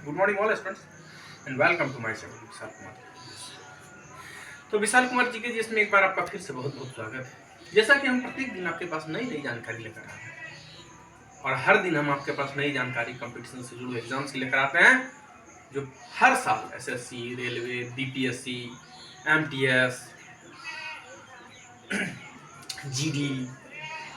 Good morning all students and welcome to my channel Vishal Kumar. तो विशाल कुमार जी के जिसमें एक बार आपका फिर से बहुत बहुत स्वागत है। जैसा कि हम प्रत्येक दिन आपके पास नई नई जानकारी लेकर आते हैं और हर दिन हम आपके पास नई जानकारी कंपटीशन से जुड़े एग्जाम्स की लेकर आते हैं, जो हर साल SSC, railway, BPSC, MTS, GD,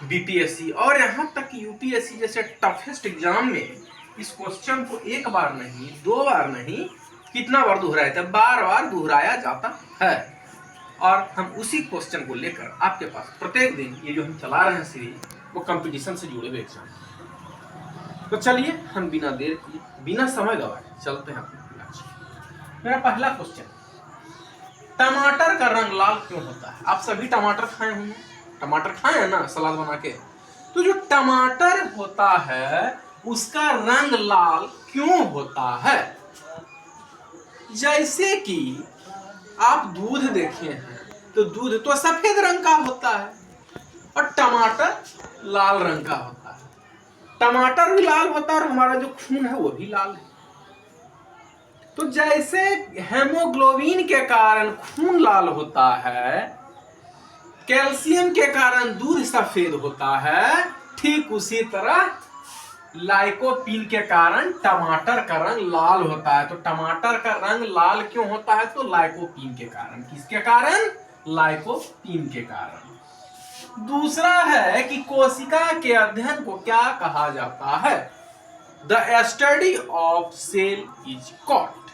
BPSC और यहाँ तक कि यूपीएससी जैसे टफेस्ट एग्जाम में इस क्वेश्चन को एक बार नहीं, दो बार नहीं, कितना बार दोहराया था, बार बार दोहराया जाता है। और हम उसी क्वेश्चन को लेकर आपके पास प्रत्येक दिन ये जो हम चला रहे हैं सीरीज, वो कंपटीशन से जुड़े हुए एग्जाम। तो चलिए हम बिना देर किए, बिना समय गवाए चलते हैं अपने क्लास। मेरा पहला क्वेश्चन, टमाटर का रंग लाल क्यों होता है? आप सभी टमाटर खाए होंगे, टमाटर खाए हैं ना सलाद बना के। तो जो टमाटर होता है उसका रंग लाल क्यों होता है? जैसे कि आप दूध देखे हैं तो दूध तो सफेद रंग का होता है और टमाटर लाल रंग का होता है। टमाटर भी लाल होता है और हमारा जो खून है वो भी लाल है। तो जैसे हेमोग्लोबिन के कारण खून लाल होता है, कैल्शियम के कारण दूध सफेद होता है, ठीक उसी तरह लाइकोपीन के कारण टमाटर का रंग लाल होता है। तो टमाटर का रंग लाल क्यों होता है? तो लाइकोपीन के कारण। किसके कारण? लाइकोपीन के कारण। दूसरा है कि कोशिका के अध्ययन को क्या कहा जाता है? The study of cell is called.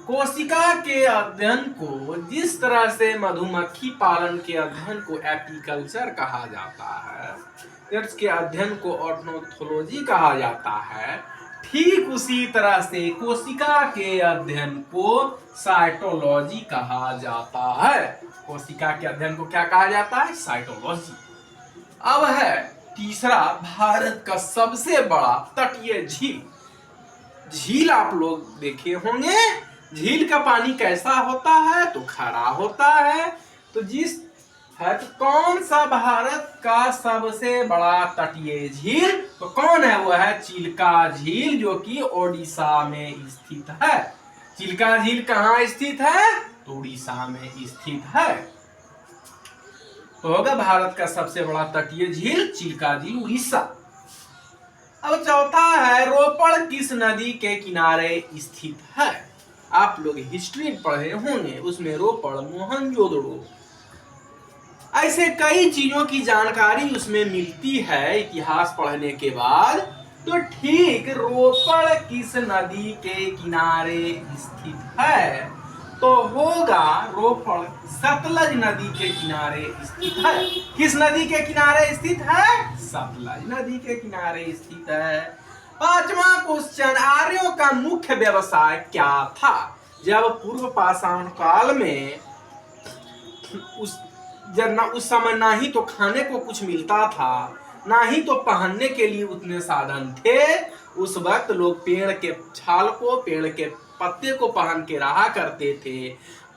कोशिका के अध्ययन को, जिस तरह से मधुमक्खी पालन के अध्ययन को एपीकल्चर कहा जाता है, के अध्ययन को ऑर्निथोलॉजी कहा जाता है, ठीक उसी तरह से कोशिका के अध्ययन को साइटोलॉजी कहा जाता है। कोशिका के अध्ययन को क्या कहा जाता है? साइटोलॉजी। अब है तीसरा, भारत का सबसे बड़ा तटीय झील। झील आप लोग देखे होंगे, झील का पानी कैसा होता है? तो खारा होता है। तो जिस है तो कौन सा भारत का सबसे बड़ा तटीय झील? तो कौन है? वो है चिल्का झील, जो कि ओडिशा में स्थित है। चिल्का झील कहाँ स्थित है? तो उड़ीसा में स्थित है। तो होगा भारत का सबसे बड़ा तटीय झील चिल्का झील, उड़ीसा। अब चौथा है, रोपड़ किस नदी के किनारे स्थित है? आप लोग हिस्ट्री पढ़े होंगे, उसमें रोपड़, मोहनजोदड़ो, ऐसे कई चीजों की जानकारी उसमें मिलती है इतिहास पढ़ने के बाद। तो ठीक रोपड़ किस नदी के किनारे स्थित है? तो होगा रोपड़ सतलज नदी के किनारे स्थित है। किस नदी के किनारे स्थित है? सतलज नदी के किनारे स्थित है। पांचवा क्वेश्चन, आर्यों का मुख्य व्यवसाय क्या था? जब पूर्व पाषाण काल में उस समय ना ही तो खाने को कुछ मिलता था, ना ही तो पहनने के लिए उतने साधन थे। उस वक्त लोग पेड़ के छाल को, पेड़ के पत्ते को पहन के रहा करते थे।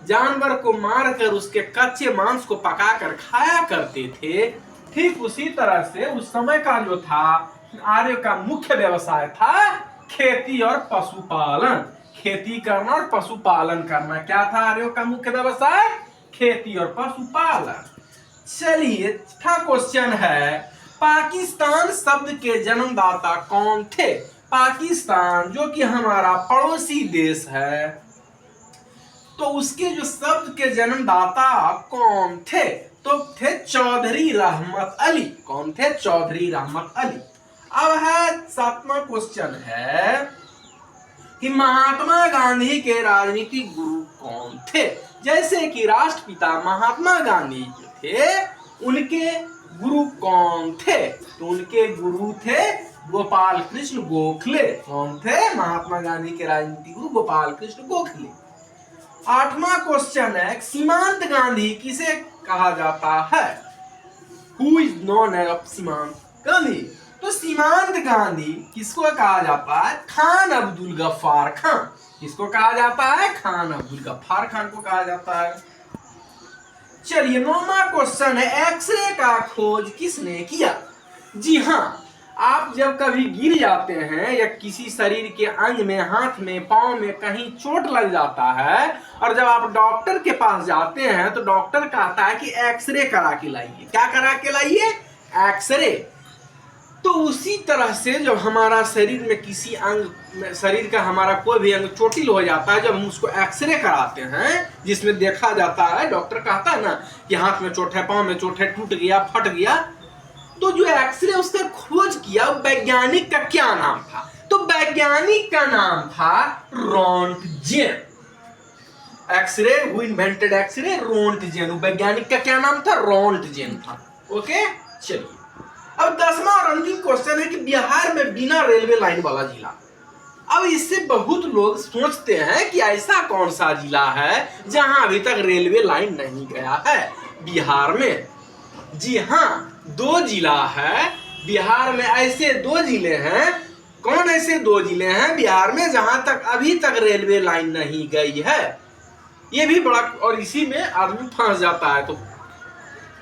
जानवर को मारकर उसके कच्चे मांस को पकाकर खाया करते थे। ठीक उसी तरह से उस समय का जो था, आर्य का मुख्य व्यवसाय था खेती और पशुपालन। खेती करना और पशुपालन करना क्या था आर्यों का मुख्य व्यवसाय? खेती और पशुपालन। चलिए छठा क्वेश्चन है, पाकिस्तान शब्द के जन्मदाता कौन थे? पाकिस्तान जो कि हमारा पड़ोसी देश है, तो उसके जो शब्द के जन्मदाता कौन थे? तो थे चौधरी रहमत अली। कौन थे? चौधरी रहमत अली। अब है सातवां क्वेश्चन है कि महात्मा गांधी के राजनीतिक गुरु कौन थे? जैसे कि राष्ट्रपिता महात्मा गांधी थे, उनके गुरु कौन थे? तो उनके गुरु थे गोपाल कृष्ण गोखले। कौन थे? महात्मा गांधी के राजनीतिक गुरु गोपाल कृष्ण गोखले। आठवां क्वेश्चन है, सीमांत गांधी किसे कहा जाता है? हु इज नोन एज सीमांत गांधी? तो सीमांत गांधी किसको कहा जाता है? खान अब्दुल गफ्फार खान। किसको कहा जाता है? खान अब्दुल गफ्फार खान को कहा जाता है। चलिए नौवां क्वेश्चन है, एक्सरे का खोज किसने किया? जी हाँ, आप जब कभी गिर जाते हैं या किसी शरीर के अंग में, हाथ में, पांव में कहीं चोट लग जाता है और जब आप डॉक्टर के पास जाते हैं तो डॉक्टर कहता है कि एक्सरे करा के लाइए। क्या करा के लाइए? एक्सरे। तो उसी तरह से जब हमारा शरीर में किसी अंग, शरीर का हमारा कोई भी अंग चोटिल हो जाता है, जब हम उसको एक्सरे कराते हैं जिसमें देखा जाता है, डॉक्टर कहता है ना कि हाथ में चोट है, पांव में चोट है, टूट गया, फट गया, तो जो एक्सरे उसने खोज किया वैज्ञानिक का क्या नाम था? तो वैज्ञानिक का नाम था Roentgen. X-ray, who invented x-ray? Roentgen. वैज्ञानिक का क्या नाम था? रोंटगेन था। ओके, चलिए अब 10वां और अंतिम क्वेश्चन है कि बिहार में बिना रेलवे लाइन वाला जिला। अब इससे बहुत लोग सोचते हैं कि ऐसा कौन सा जिला है जहां अभी तक रेलवे लाइन नहीं गया है बिहार में। जी हाँ, 2 जिला है बिहार में। ऐसे 2 जिले हैं। कौन ऐसे 2 जिले हैं बिहार में जहां तक अभी तक रेलवे लाइन नहीं गई है? ये भी बड़ा, और इसी में आदमी फंस जाता है तो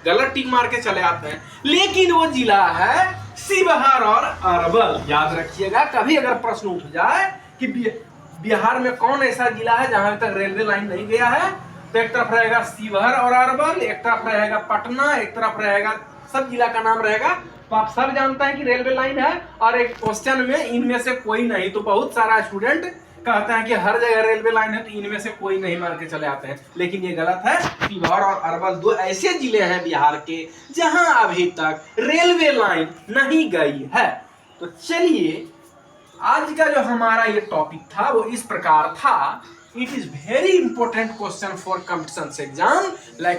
गलत टिक मार के चले आते हैं। लेकिन वो जिला है शिवहर और अरवल। याद रखिएगा, कभी अगर प्रश्न उठ जाए कि बिहार में कौन ऐसा जिला है जहां तक रेलवे लाइन नहीं गया है, तो एक तरफ रहेगा शिवहर और अरवल, एक तरफ रहेगा पटना, एक तरफ रहेगा, सब जिला का नाम रहेगा। तो आप सब जानते हैं कि रेलवे लाइन है, और एक क्वेश्चन में इनमें से कोई नहीं। तो बहुत सारा स्टूडेंट कहते हैं कि हर जगह रेलवे लाइन है, तो इनमें से कोई नहीं मार के चले आते हैं, लेकिन ये गलत है। शिवहर और अरवल 2 ऐसे जिले हैं बिहार के जहां अभी तक रेलवे लाइन नहीं गई है। तो चलिए, आज का जो हमारा ये टॉपिक था वो इस प्रकार था। It is very important question for competition exam like